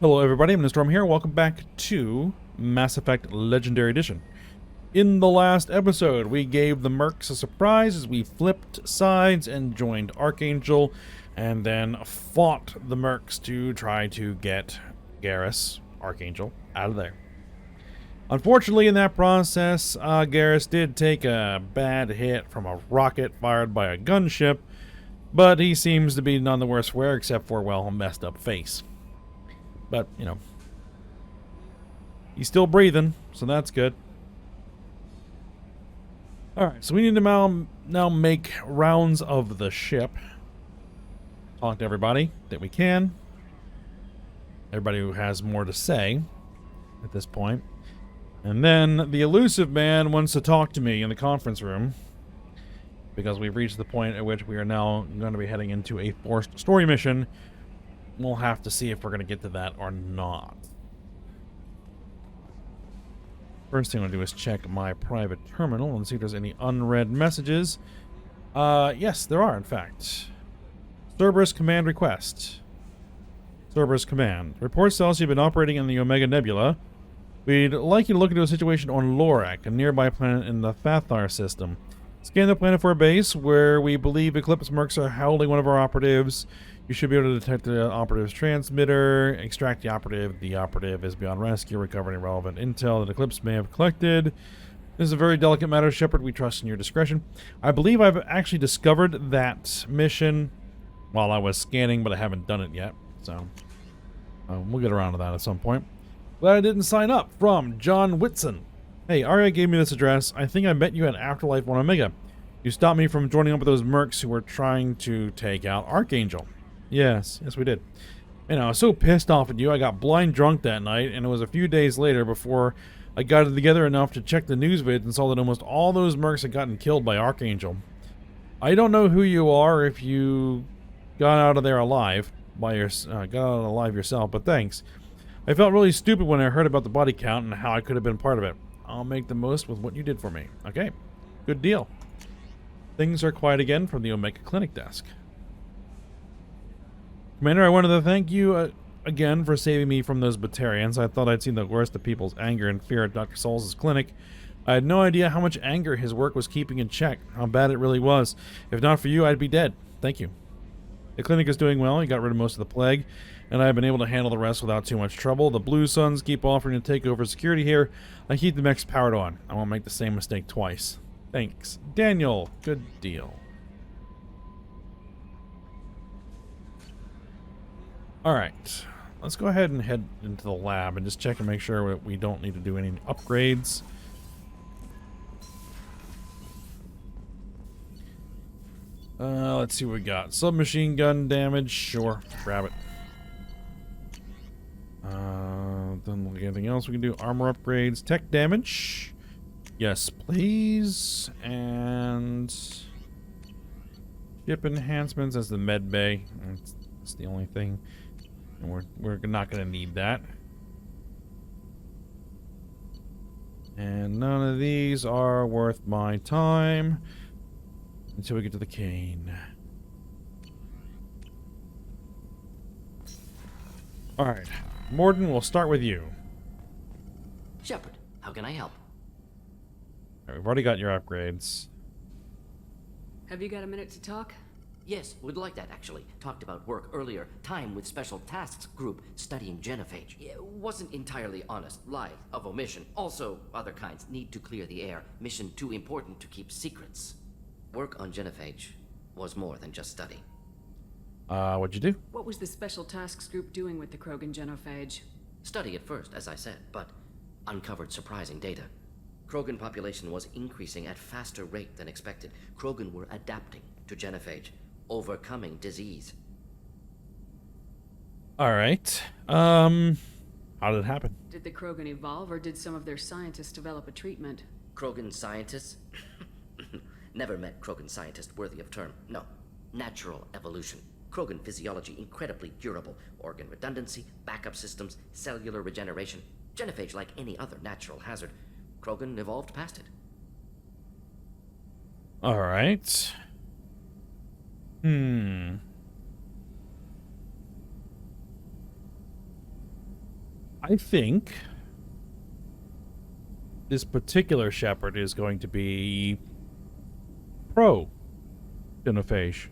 Hello everybody, I'm Storm here. Welcome back to Mass Effect Legendary Edition. In the last episode, we gave the Mercs a surprise as we flipped sides and joined Archangel, and then fought the Mercs to try to get Garrus, Archangel, out of there. Unfortunately, in that process, Garrus did take a bad hit from a rocket fired by a gunship, but he seems to be none the worse for wear except for, well, a messed up face. But, you know, he's still breathing, so that's good. Alright, so we need to now make rounds of the ship. Talk to everybody that we can. Everybody who has more to say at this point. And then the elusive man wants to talk to me in the conference room, because we've reached the point at which we are now going to be heading into a forced story mission. We'll have to see if we're going to get to that or not. First thing I'm going to do is check my private terminal and see if there's any unread messages. Yes, there are, in fact. Cerberus command request. Cerberus command. Report tells you've been operating in the Omega Nebula. We'd like you to look into a situation on Lorak, a nearby planet in the Fathar system. Scan the planet for a base where we believe Eclipse Mercs are holding one of our operatives. You should be able to detect the operative's transmitter, extract the operative. The operative is beyond rescue, recover any relevant intel that Eclipse may have collected. This is a very delicate matter, Shepard. We trust in your discretion. I believe I've actually discovered that mission while I was scanning, but I haven't done it yet. So we'll get around to that at some point. Glad I didn't sign up. From John Whitson. Hey, Arya gave me this address. I think I met you at Afterlife 1 Omega. You stopped me from joining up with those mercs who were trying to take out Archangel. Yes, we did. And I was so pissed off at you, I got blind drunk that night, and it was a few days later before I got it together enough to check the news vids and saw that almost all those mercs had gotten killed by Archangel. I don't know who you are, if you got out of there alive yourself, but thanks. I felt really stupid when I heard about the body count and how I could have been part of it. I'll make the most with what you did for me. Okay, good deal. Things are quiet again from the Omega Clinic desk. Commander, I wanted to thank you again for saving me from those Batarians. I thought I'd seen the worst of people's anger and fear at Dr. Souls' clinic. I had no idea how much anger his work was keeping in check, how bad it really was. If not for you, I'd be dead. Thank you. The clinic is doing well. He got rid of most of the plague, and I've been able to handle the rest without too much trouble. The Blue Suns keep offering to take over security here. I keep the mechs powered on. I won't make the same mistake twice. Thanks. Daniel, good deal. Alright, let's go ahead and head into the lab and just check and make sure we don't need to do any upgrades. Let's see what we got. Submachine gun damage, sure, grab it. Then look at anything else we can do. Armor upgrades, tech damage. Yes, please. And ship enhancements as the med bay. That's the only thing. And we're not going to need that. And none of these are worth my time until we get to the cane. Alright, Morton, we'll start with you. Shepard, how can I help? Alright, we've already got your upgrades. Have you got a minute to talk? Yes, would like that actually. Talked about work earlier. Time with Special Tasks Group studying genophage. It wasn't entirely honest. Lie of omission. Also, other kinds. Need to clear the air. Mission too important to keep secrets. Work on genophage was more than just study. What'd you do? What was the Special Tasks Group doing with the Krogan genophage? Study at first, as I said, but uncovered surprising data. Krogan population was increasing at faster rate than expected. Krogan were adapting to genophage, overcoming disease. Alright. How did it happen? Did the Krogan evolve, or did some of their scientists develop a treatment? Krogan scientists? Never met Krogan scientist worthy of term. No. Natural evolution. Krogan physiology incredibly durable. Organ redundancy, backup systems, cellular regeneration. Genophage like any other natural hazard. Krogan evolved past it. Alright. I think this particular Shepherd is going to be pro-genophage,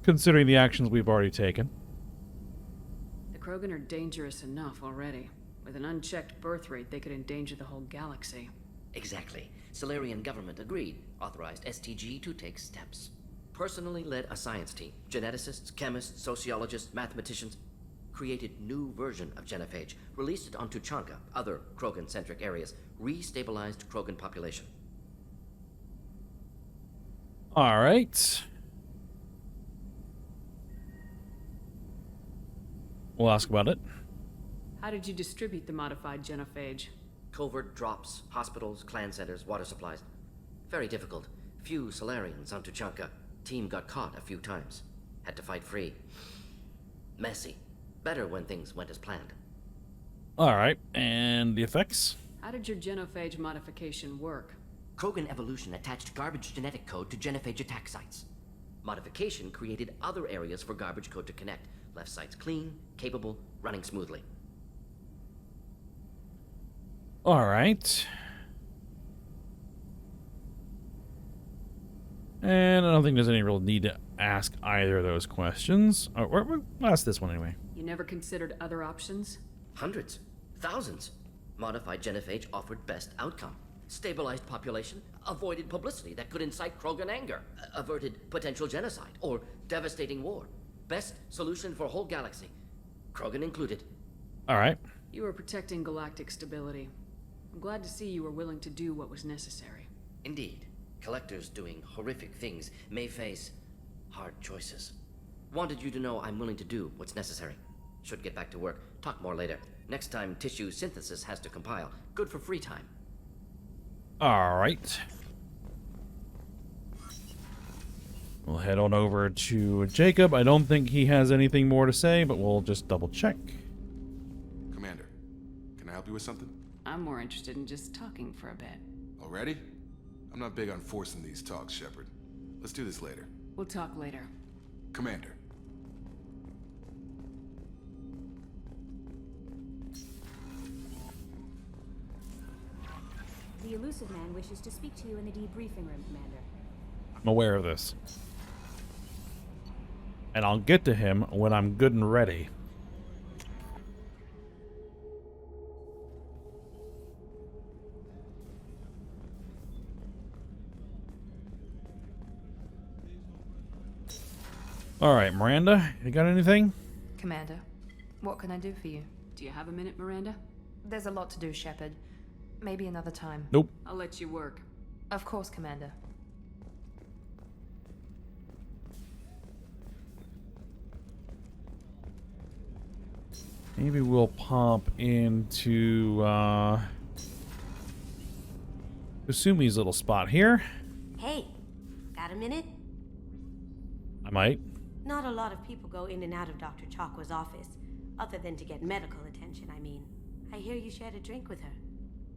considering the actions we've already taken. The Krogan are dangerous enough already. With an unchecked birth rate, they could endanger the whole galaxy. Exactly. Solarian government agreed, authorized STG to take steps. Personally led a science team. Geneticists, chemists, sociologists, mathematicians. Created new version of genophage. Released it onto Chanka, other Krogan-centric areas. Restabilized Krogan population. Alright. We'll ask about it. How did you distribute the modified genophage? Covert drops, hospitals, clan centers, water supplies. Very difficult. Few Solarians onto Chanka. Team got caught a few times. Had to fight free. Messy. Better when things went as planned. Alright, and the effects? How did your genophage modification work? Krogan evolution attached garbage genetic code to genophage attack sites. Modification created other areas for garbage code to connect. Left sites clean, capable, running smoothly. Alright. And I don't think there's any real need to ask either of those questions. Oh, we'll ask this one anyway. You never considered other options? Hundreds. Thousands. Modified genophage offered best outcome. Stabilized population, avoided publicity that could incite Krogan anger, averted potential genocide, or devastating war. Best solution for whole galaxy. Krogan included. Alright. You were protecting galactic stability. I'm glad to see you were willing to do what was necessary. Indeed. Collectors doing horrific things may face hard choices. Wanted you to know I'm willing to do what's necessary. Should get back to work. Talk more later. Next time tissue synthesis has to compile. Good for free time. Alright. We'll head on over to Jacob. I don't think he has anything more to say, but we'll just double check. Commander, can I help you with something? I'm more interested in just talking for a bit. Already? I'm not big on forcing these talks, Shepard. Let's do this later. We'll talk later. Commander. The elusive man wishes to speak to you in the debriefing room, Commander. I'm aware of this. And I'll get to him when I'm good and ready. Alright, Miranda, you got anything? Commander, what can I do for you? Do you have a minute, Miranda? There's a lot to do, Shepard. Maybe another time. Nope. I'll let you work. Of course, Commander. Maybe we'll pop into Kusumi's little spot here. Hey, got a minute? I might. Not a lot of people go in and out of Dr. Chakwa's office, other than to get medical attention, I mean. I hear you shared a drink with her.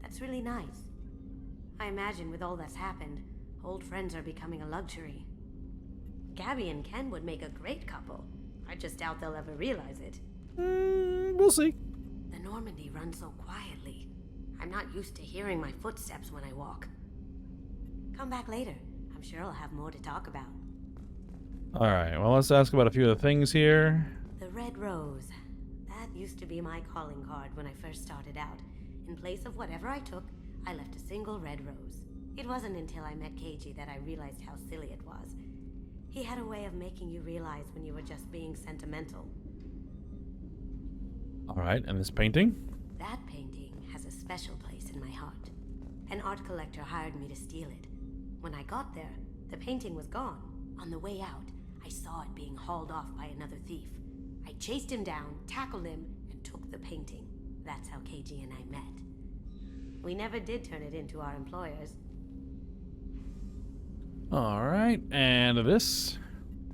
That's really nice. I imagine with all that's happened, old friends are becoming a luxury. Gabby and Ken would make a great couple. I just doubt they'll ever realize it. We'll see. The Normandy runs so quietly. I'm not used to hearing my footsteps when I walk. Come back later. I'm sure I'll have more to talk about. Alright, well, let's ask about a few of the things here. The Red Rose. That used to be my calling card when I first started out. In place of whatever I took, I left a single red rose. It wasn't until I met Keiji that I realized how silly it was. He had a way of making you realize when you were just being sentimental. Alright, and this painting? That painting has a special place in my heart. An art collector hired me to steal it. When I got there, the painting was gone. On the way out, I saw it being hauled off by another thief. I chased him down, tackled him, and took the painting. That's how Keiji and I met. We never did turn it into our employers. Alright, and this?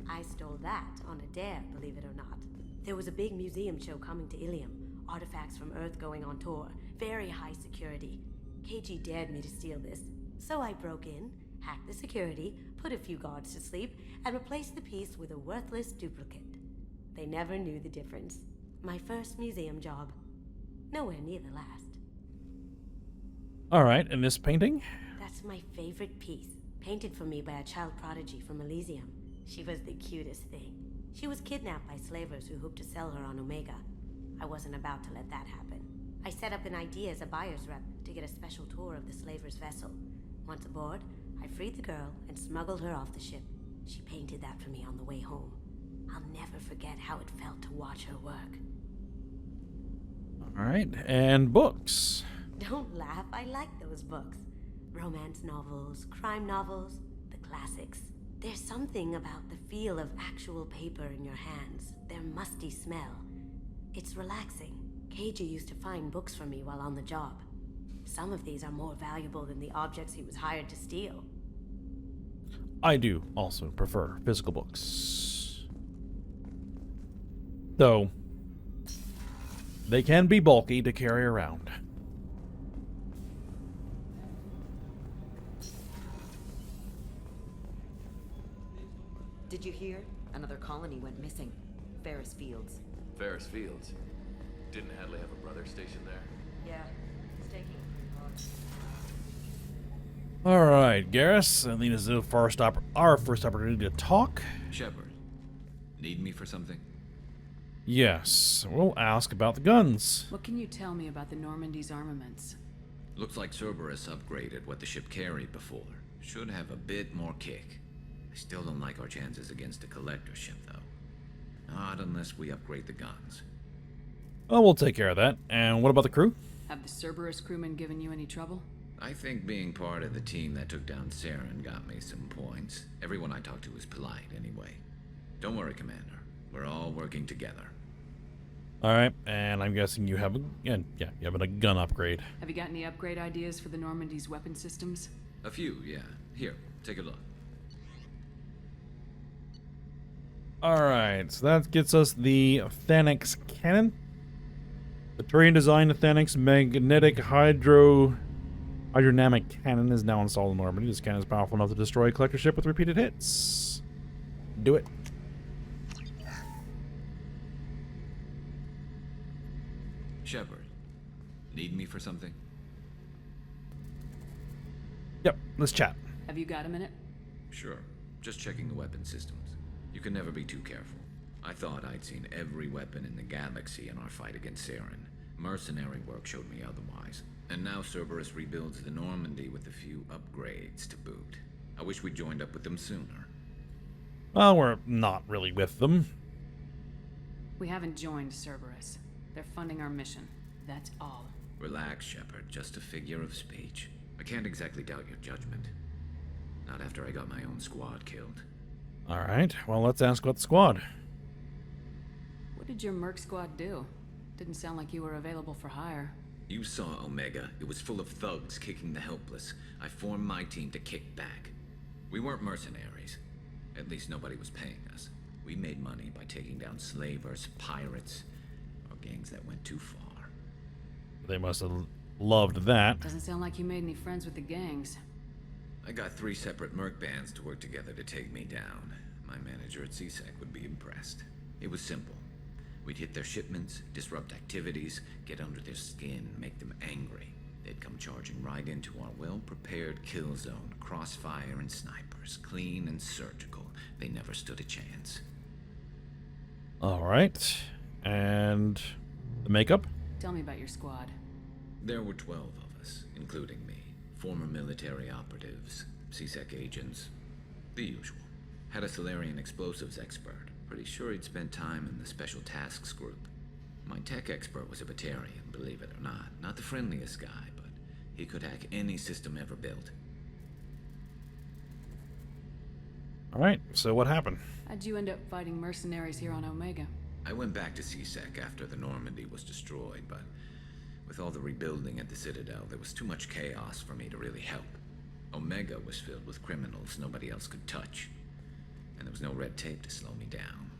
I stole that on a dare, believe it or not. There was a big museum show coming to Ilium. Artifacts from Earth going on tour. Very high security. Keiji dared me to steal this. So I broke in, hacked the security, put a few guards to sleep, and replaced the piece with a worthless duplicate. They never knew the difference. My first museum job. Nowhere near the last. Alright, and this painting? That's my favorite piece. Painted for me by a child prodigy from Elysium. She was the cutest thing. She was kidnapped by slavers who hoped to sell her on Omega. I wasn't about to let that happen. I set up an idea as a buyer's rep to get a special tour of the slaver's vessel. Once aboard, I freed the girl and smuggled her off the ship. She painted that for me on the way home. I'll never forget how it felt to watch her work. Alright, and books. Don't laugh, I like those books. Romance novels, crime novels, the classics. There's something about the feel of actual paper in your hands, their musty smell. It's relaxing. Keiji used to find books for me while on the job. Some of these are more valuable than the objects he was hired to steal. I do also prefer physical books. Though, they can be bulky to carry around. Did you hear? Another colony went missing. Ferris Fields. Ferris Fields? Didn't Hadley have a brother stationed there? Yeah, it's taking Alright, Garrus, I think this is our first opportunity to talk. Shepard, need me for something? Yes, we'll ask about the guns. What can you tell me about the Normandy's armaments? Looks like Cerberus upgraded what the ship carried before. Should have a bit more kick. I still don't like our chances against a collector ship, though. Not unless we upgrade the guns. Well, we'll take care of that. And what about the crew? Have the Cerberus crewmen given you any trouble? I think being part of the team that took down Saren got me some points. Everyone I talked to was polite, anyway. Don't worry, Commander. We're all working together. Alright, and I'm guessing you have you have a gun upgrade. Have you got any upgrade ideas for the Normandy's weapon systems? A few, yeah. Here, take a look. Alright, so that gets us the Thanix cannon. The Turian-designed Thanix magnetic hydrodynamic cannon is now installed in Normandy. This cannon is powerful enough to destroy a collector ship with repeated hits. Do it. Shepard, need me for something? Yep, let's chat. Have you got a minute? Sure. Just checking the weapon systems. You can never be too careful. I thought I'd seen every weapon in the galaxy in our fight against Saren. Mercenary work showed me otherwise. And now Cerberus rebuilds the Normandy with a few upgrades to boot. I wish we'd joined up with them sooner. Well, we're not really with them. We haven't joined Cerberus. They're funding our mission. That's all. Relax, Shepard. Just a figure of speech. I can't exactly doubt your judgment. Not after I got my own squad killed. Alright, well, let's ask about the squad. What did your merc squad do? Didn't sound like you were available for hire. You saw Omega. It was full of thugs kicking the helpless. I formed my team to kick back. We weren't mercenaries. At least nobody was paying us. We made money by taking down slavers, pirates, or gangs that went too far. They must have loved that. Doesn't sound like you made any friends with the gangs. I got 3 separate merc bands to work together to take me down. My manager at CSEC would be impressed. It was simple. We'd hit their shipments, disrupt activities, get under their skin, make them angry. They'd come charging right into our well-prepared kill zone, crossfire and snipers, clean and surgical. They never stood a chance. Alright, and the makeup? Tell me about your squad. There were 12 of us, including me. Former military operatives, CSEC agents, the usual. Had a Solarian explosives expert. Pretty sure he'd spent time in the Special Tasks Group. My tech expert was a Batarian, believe it or not. Not the friendliest guy, but he could hack any system ever built. Alright, so what happened? How'd you end up fighting mercenaries here on Omega? I went back to CSEC after the Normandy was destroyed, but with all the rebuilding at the Citadel, there was too much chaos for me to really help. Omega was filled with criminals nobody else could touch, and there was no red tape to slow me down.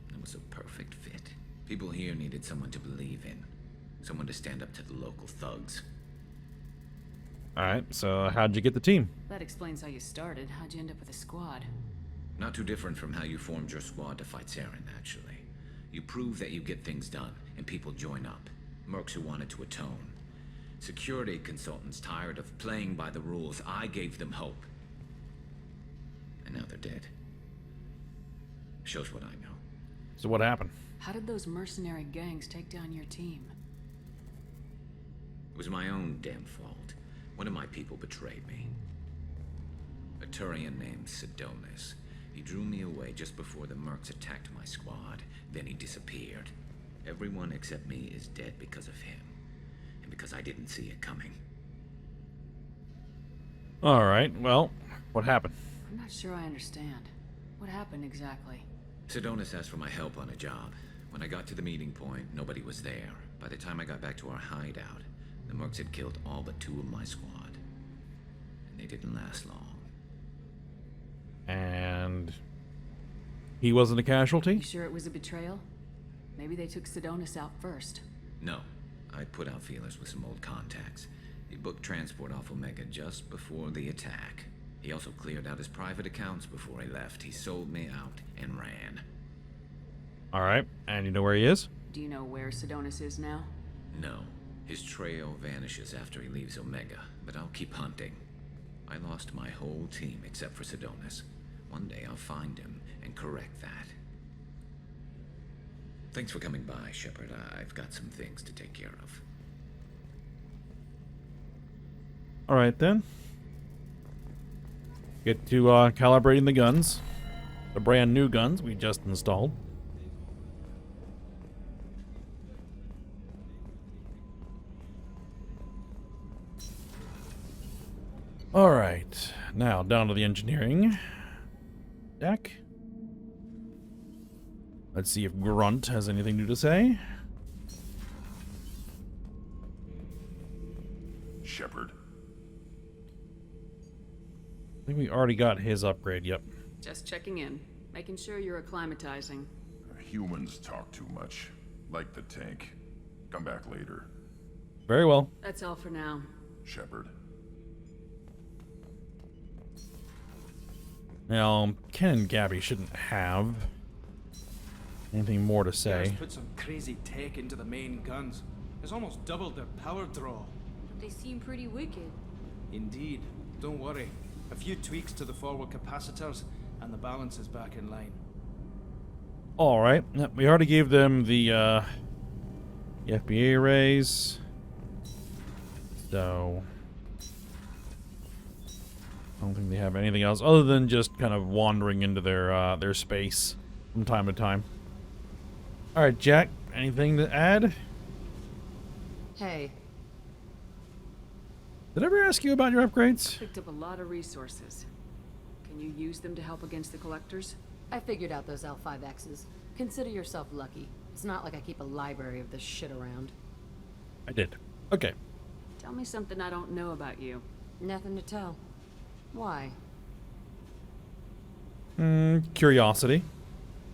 It was a perfect fit. People here needed someone to believe in, someone to stand up to the local thugs. Alright, so how'd you get the team? That explains how you started. How'd you end up with a squad? Not too different from how you formed your squad to fight Saren, actually. You prove that you get things done, and people join up. Mercs who wanted to atone. Security consultants tired of playing by the rules. I gave them hope. And now they're dead. Shows what I know. So what happened? How did those mercenary gangs take down your team? It was my own damn fault. One of my people betrayed me. A Turian named Sidonis. He drew me away just before the Mercs attacked my squad. Then he disappeared. Everyone except me is dead because of him. And because I didn't see it coming. Alright, well, what happened? I'm not sure I understand. What happened exactly? Sidonis asked for my help on a job. When I got to the meeting point, nobody was there. By the time I got back to our hideout, the Mercs had killed all but 2 of my squad. And they didn't last long. And he wasn't a casualty? You sure it was a betrayal? Maybe they took Sidonis out first. No. I put out feelers with some old contacts. He booked transport off Omega just before the attack. He also cleared out his private accounts before he left. He sold me out and ran. Alright, and you know where he is? Do you know where Sidonis is now? No. His trail vanishes after he leaves Omega, but I'll keep hunting. I lost my whole team except for Sidonis. One day I'll find him and correct that. Thanks for coming by, Shepard. I've got some things to take care of. Alright then. Get to calibrating the guns. The brand new guns we just installed. Alright, now down to the engineering deck. Let's see if Grunt has anything new to say. Shepard. I think we already got his upgrade, yep. Just checking in, making sure you're acclimatizing. Humans talk too much. Like the tank. Come back later. Very well. That's all for now. Shepard. Now, Ken and Gabby shouldn't have anything more to say. Garrus put some crazy tech into the main guns. It's almost doubled their power draw. They seem pretty wicked. Indeed. Don't worry. A few tweaks to the forward capacitors, and the balance is back in line. Alright, we already gave them the FBA raise. So I don't think they have anything else other than just kind of wandering into their space from time to time. Alright, Jack, anything to add? Hey, Did I ever ask you about your upgrades? Picked up a lot of resources. Can you use them to help against the collectors? I figured out those L5Xs. Consider yourself lucky. It's not like I keep a library of this shit around. I did. Okay. Tell me something I don't know about you. Nothing to tell. Why? Curiosity.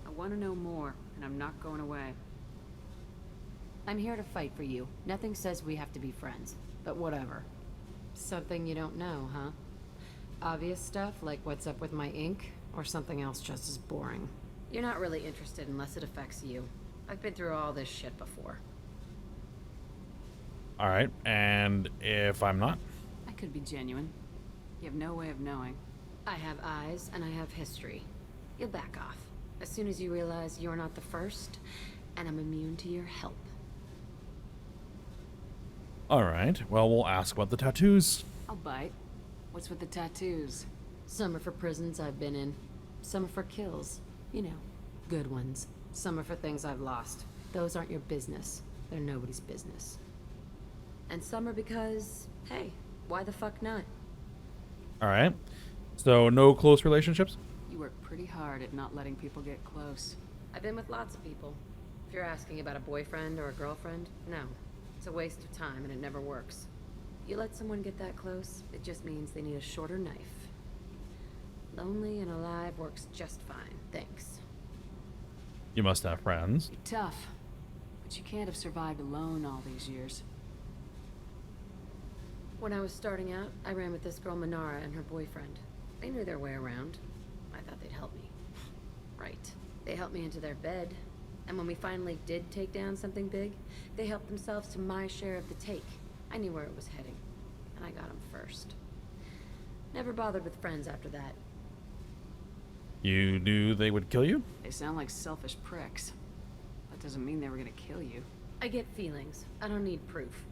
I want to know more, and I'm not going away. I'm here to fight for you. Nothing says we have to be friends, but whatever. Something you don't know, huh? Obvious stuff, like what's up with my ink, or something else just as boring? You're not really interested unless it affects you. I've been through all this shit before. Alright, and if I'm not? I could be genuine. You have no way of knowing. I have eyes, and I have history. You'll back off. As soon as you realize you're not the first, and I'm immune to your help. Alright, well, we'll ask about the tattoos. I'll bite. What's with the tattoos? Some are for prisons I've been in. Some are for kills. You know, good ones. Some are for things I've lost. Those aren't your business. They're nobody's business. And some are because, hey, why the fuck not? Alright. So, no close relationships? You work pretty hard at not letting people get close. I've been with lots of people. If you're asking about a boyfriend or a girlfriend, no. It's a waste of time and it never works. You let someone get that close, it just means they need a shorter knife. Lonely and alive works just fine, thanks. You must have friends. You're tough, but you can't have survived alone all these years. When I was starting out, I ran with this girl Manara and her boyfriend. They knew their way around. I thought they'd help me. Right. They helped me into their bed, And when we finally did take down something big, they helped themselves to my share of the take. I knew where it was heading, and I got them first. Never bothered with friends after that. You knew they would kill you? They sound like selfish pricks. That doesn't mean they were gonna kill you. I get feelings. I don't need proof.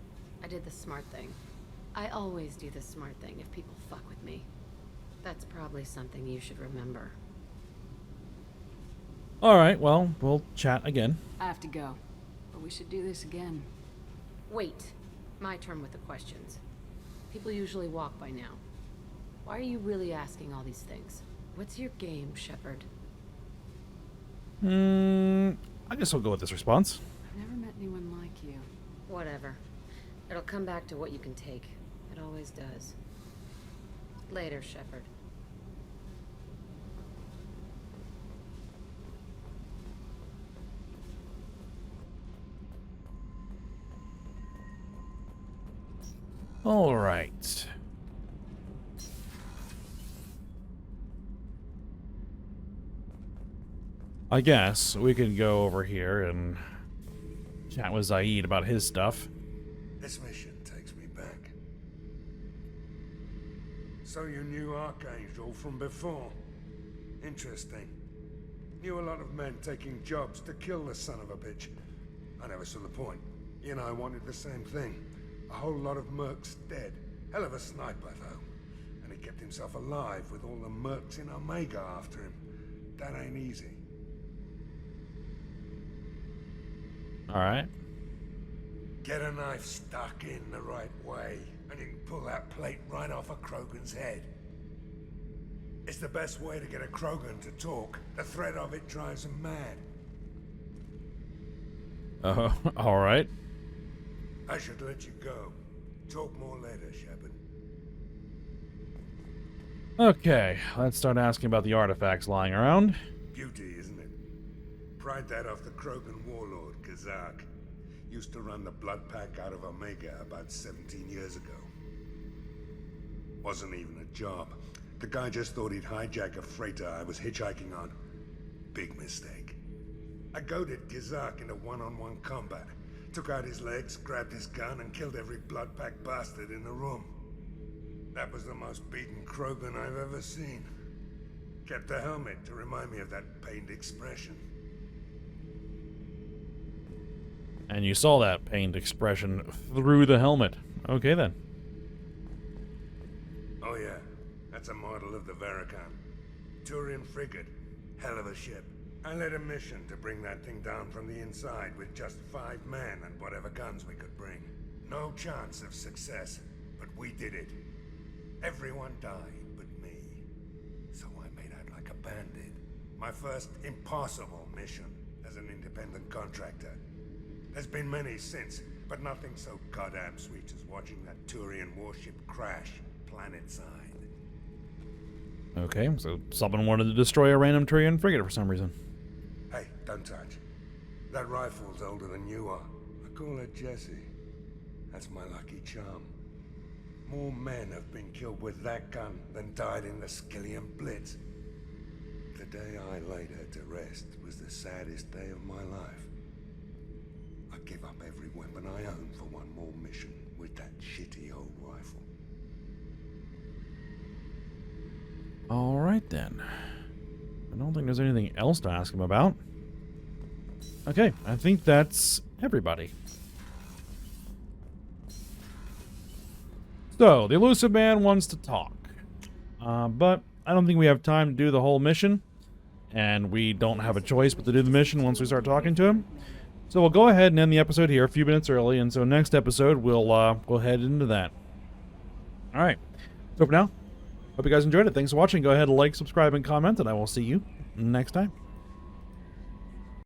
I did the smart thing. I always do the smart thing if people fuck with me. That's probably something you should remember. Alright, well, we'll chat again. I have to go, but we should do this again. Wait. My turn with the questions. People usually walk by now. Why are you really asking all these things? What's your game, Shepard? I guess I'll go with this response. I've never met anyone like you. Whatever. It'll come back to what you can take. It always does. Later, Shepard. All right. I guess we can go over here and chat with Zaid about his stuff. This mission takes me back. So you knew Archangel from before? Interesting. Knew a lot of men taking jobs to kill the son of a bitch. I never saw the point. You know, I wanted the same thing. A whole lot of mercs dead. Hell of a sniper, though. And he kept himself alive with all the mercs in Omega after him. That ain't easy. Alright. Get a knife stuck in the right way, and you can pull that plate right off a Krogan's head. It's the best way to get a Krogan to talk. The threat of it drives him mad. Alright. I should let you go. Talk more later, Shepard. Okay, let's start asking about the artifacts lying around. Beauty, isn't it? Pried that off the Krogan warlord, Kazak. Used to run the blood pack out of Omega about 17 years ago. Wasn't even a job. The guy just thought he'd hijack a freighter I was hitchhiking on. Big mistake. I goaded Kazak into one-on-one combat. Took out his legs, grabbed his gun, and killed every blood pack bastard in the room. That was the most beaten Krogan I've ever seen. Kept the helmet to remind me of that pained expression. And you saw that pained expression through the helmet. Okay, then. Oh yeah, that's a model of the Veracon. Turian frigate. Hell of a ship. I led a mission to bring that thing down from the inside with just 5 men and whatever guns we could bring. No chance of success, but we did it. Everyone died but me. So I made out like a bandit. My first impossible mission as an independent contractor. There's been many since, but nothing so goddamn sweet as watching that Turian warship crash planet-side. Okay, so someone wanted to destroy a random Turian frigate for some reason. Hey, don't touch. That rifle's older than you are. I call her Jessie. That's my lucky charm. More men have been killed with that gun than died in the Skillian Blitz. The day I laid her to rest was the saddest day of my life. I give up every weapon I own for one more mission with that shitty old rifle. Alright then. I don't think there's anything else to ask him about. Okay, I think that's everybody. So, the elusive man wants to talk. But I don't think we have time to do the whole mission. And we don't have a choice but to do the mission once we start talking to him. So we'll go ahead and end the episode here a few minutes early. And so next episode, we'll head into that. Alright. So for now, hope you guys enjoyed it. Thanks for watching. Go ahead and like, subscribe, and comment. And I will see you next time.